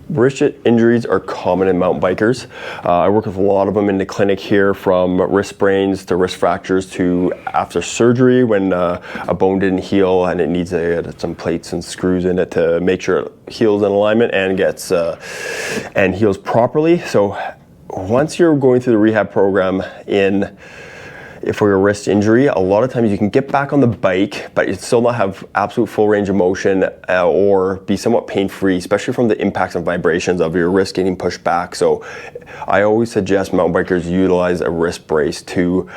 Wrist injuries are common in mountain bikers. I work with a lot of them in the clinic here, from wrist sprains to wrist fractures to after surgery when a bone didn't heal and it needs some plates and screws in it to make sure it heals in alignment and gets and heals properly. So once you're going through the rehab program for your wrist injury, a lot of times you can get back on the bike, but you still not have absolute full range of motion or be somewhat pain-free, especially from the impacts and vibrations of your wrist getting pushed back. So I always suggest mountain bikers utilize a wrist brace to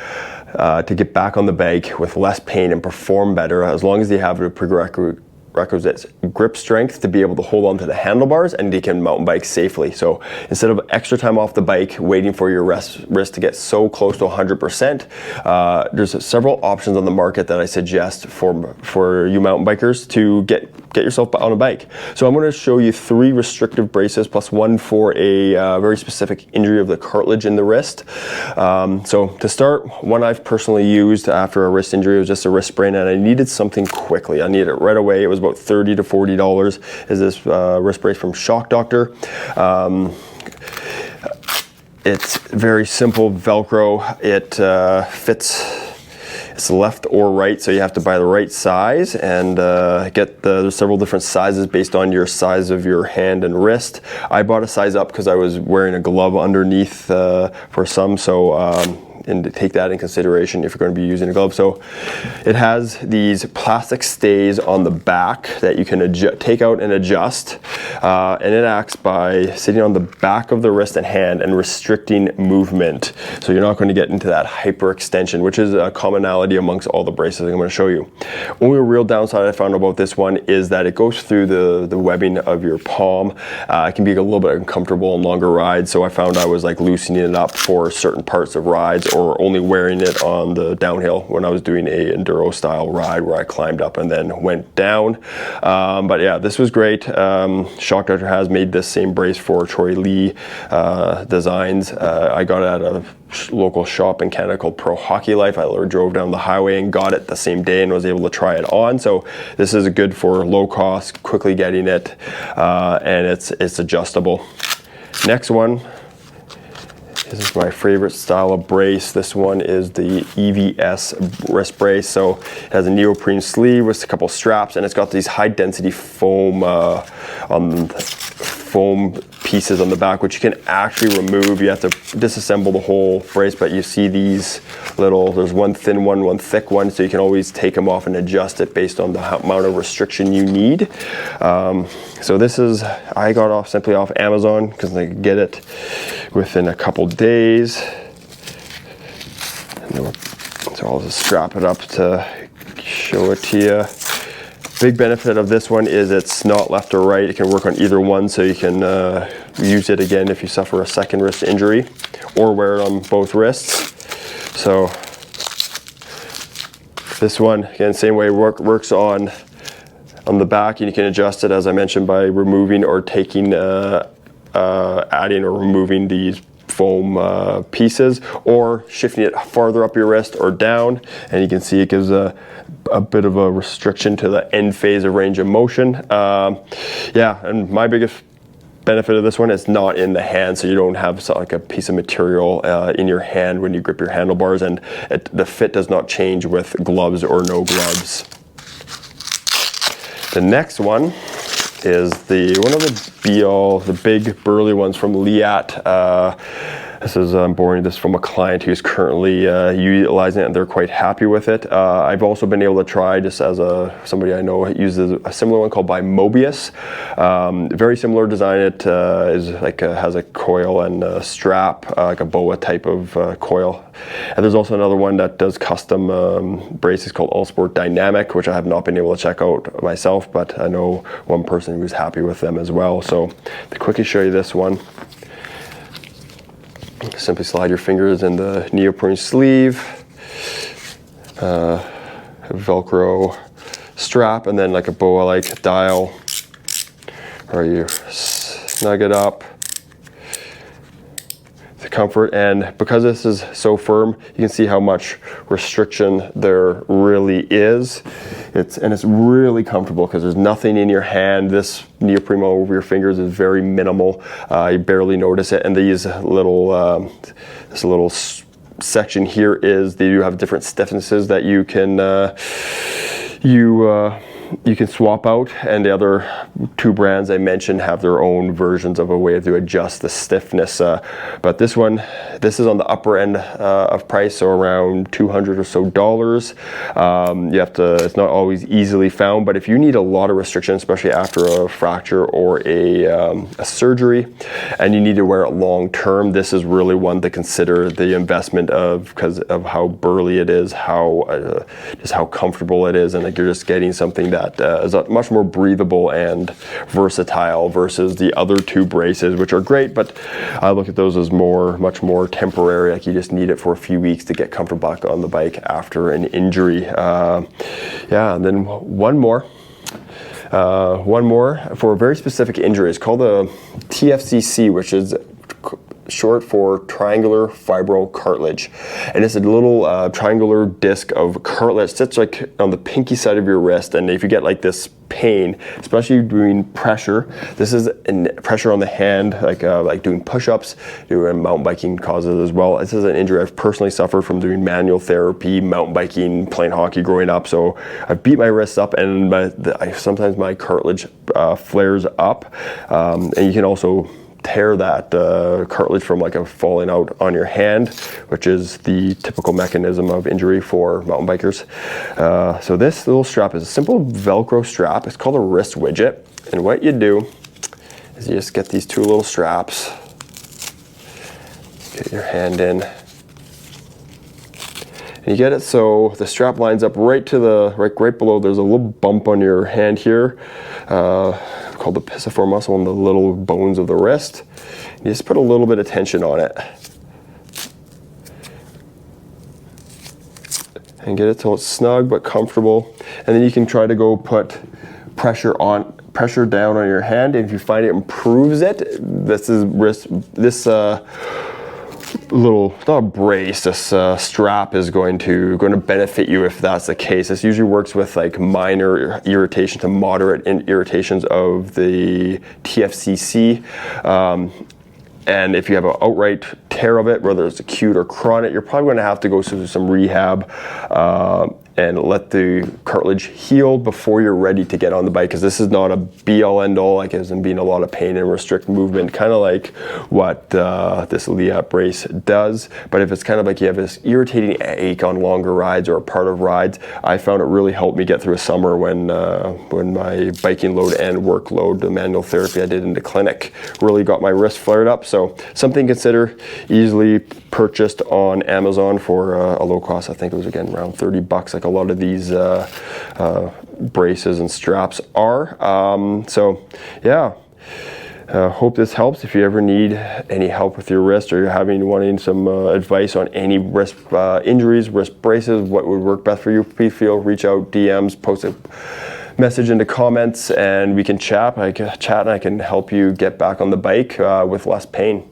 get back on the bike with less pain and perform better, as long as they have the requisite grip strength to be able to hold on to the handlebars and they can mountain bike safely. So instead of extra time off the bike waiting for your wrist to get so close to 100%, there's several options on the market that I suggest for you mountain bikers to get yourself on a bike. So I'm going to show you 3 restrictive braces plus one for a very specific injury of the cartilage in the wrist. So to start, one I've personally used after a wrist injury was just a wrist sprain, and I needed something quickly. I needed it right away. It was about $30 to $40. Is this wrist brace from Shock Doctor. It's very simple Velcro. It fits. It's left or right, so you have to buy the right size, and there's several different sizes based on your size of your hand and wrist. I bought a size up because I was wearing a glove underneath for some, so and to take that in consideration if you're going to be using a glove. So it has these plastic stays on the back that you can take out and adjust, and it acts by sitting on the back of the wrist and hand and restricting movement, so you're not going to get into that hyperextension, which is a commonality amongst all the braces I'm going to show you. Only real downside I found about this one is that it goes through the webbing of your palm. It can be a little bit uncomfortable on longer rides, so I found I was like loosening it up for certain parts of rides, or only wearing it on the downhill when I was doing a enduro style ride where I climbed up and then went down. But yeah, this was great. Shock Doctor has made this same brace for Troy Lee Designs. I got it at a local shop in Canada called Pro Hockey Life. I drove down the highway and got it the same day and was able to try it on. So this is good for low cost, quickly getting it, and it's adjustable. Next one. This is my favorite style of brace. This one is the EVS Wrist Brace. So it has a neoprene sleeve with a couple straps, and it's got these high density foam pieces on the back, which you can actually remove. You have to disassemble the whole brace, but you see these there's one thin one, one thick one, so you can always take them off and adjust it based on the amount of restriction you need. So this I got simply off Amazon because I could get it within a couple days. So I'll just strap it up to show it to you. Big benefit of this one is it's not left or right. It can work on either one, so you can use it again if you suffer a second wrist injury, or wear it on both wrists. So this one, again, same way, works on the back, and you can adjust it, as I mentioned, by removing or taking, adding or removing these foam pieces, or shifting it farther up your wrist or down, and you can see it gives a bit of a restriction to the end phase of range of motion. Yeah, and my biggest benefit of this one is not in the hand, so you don't have like a piece of material in your hand when you grip your handlebars, and the fit does not change with gloves or no gloves. The next one is one of the big burly ones from Leatt. I'm borrowing this from a client who's currently utilizing it, and they're quite happy with it. I've also been able to try, just as somebody I know uses a similar one called by Mobius. Very similar design. It has a coil and a strap, like a boa type of coil. And there's also another one that does custom braces called All Sport Dynamic, which I have not been able to check out myself, but I know one person who's happy with them as well. So to quickly show you this one, simply slide your fingers in the neoprene sleeve, Velcro strap, and then like a boa-like dial where you snug it up to comfort. And because this is so firm, you can see how much restriction there really is. It's really comfortable because there's nothing in your hand. This neoprene over your fingers is very minimal. You barely notice it. And these little, this little section here is that you have different stiffnesses that you can you can swap out, and the other two brands I mentioned have their own versions of a way to adjust the stiffness. But this one, this is on the upper end of price, so around $200 or so. You have to, it's not always easily found, but if you need a lot of restriction, especially after a fracture or a surgery, and you need to wear it long term, this is really one to consider the investment of, because of how burly it is, just how comfortable it is, and like you're just getting something that is much more breathable and versatile versus the other two braces, which are great, but I look at those as much more temporary. Like you just need it for a few weeks to get comfortable back on the bike after an injury. Yeah, and then one more for a very specific injury. It's called a TFCC, which is short for triangular fibrocartilage, and it's a little triangular disc of cartilage that sits like on the pinky side of your wrist. And if you get like this pain, especially doing pressure, this is pressure on the hand, like doing push-ups, doing mountain biking causes as well. This is an injury I've personally suffered from doing manual therapy, mountain biking, playing hockey growing up. So I beat my wrists up, and sometimes my cartilage flares up, and you can also tear that cartilage from like a falling out on your hand, which is the typical mechanism of injury for mountain bikers. So this little strap is a simple Velcro strap. It's called a wrist widget. And what you do is you just get these two little straps, get your hand in, and you get it so the strap lines up right to the, right below. There's a little bump on your hand here, called the pisiform muscle and the little bones of the wrist. You just put a little bit of tension on it and get it till it's snug but comfortable. And then you can try to go put pressure down on your hand. And if you find it improves it, this little, not a brace, this strap is going to benefit you if that's the case. This usually works with like minor irritation to moderate irritations of the TFCC. And if you have an outright tear of it, whether it's acute or chronic, you're probably going to have to go through some rehab and let the cartilage heal before you're ready to get on the bike, because this is not a be-all end-all, like it isn't being a lot of pain and restrict movement, kind of like what this Leatt Brace does. But if it's kind of like you have this irritating ache on longer rides or a part of rides, I found it really helped me get through a summer when my biking load and workload, the manual therapy I did in the clinic, really got my wrist flared up. So something to consider, easily purchased on Amazon for a low cost. I think it was again around $30, like a lot of these braces and straps are. So yeah, hope this helps. If you ever need any help with your wrist, or you're wanting some advice on any wrist injuries, wrist braces, what would work best for you, please reach out, DMs, post a message in the comments, and we can chat. I can help you get back on the bike with less pain.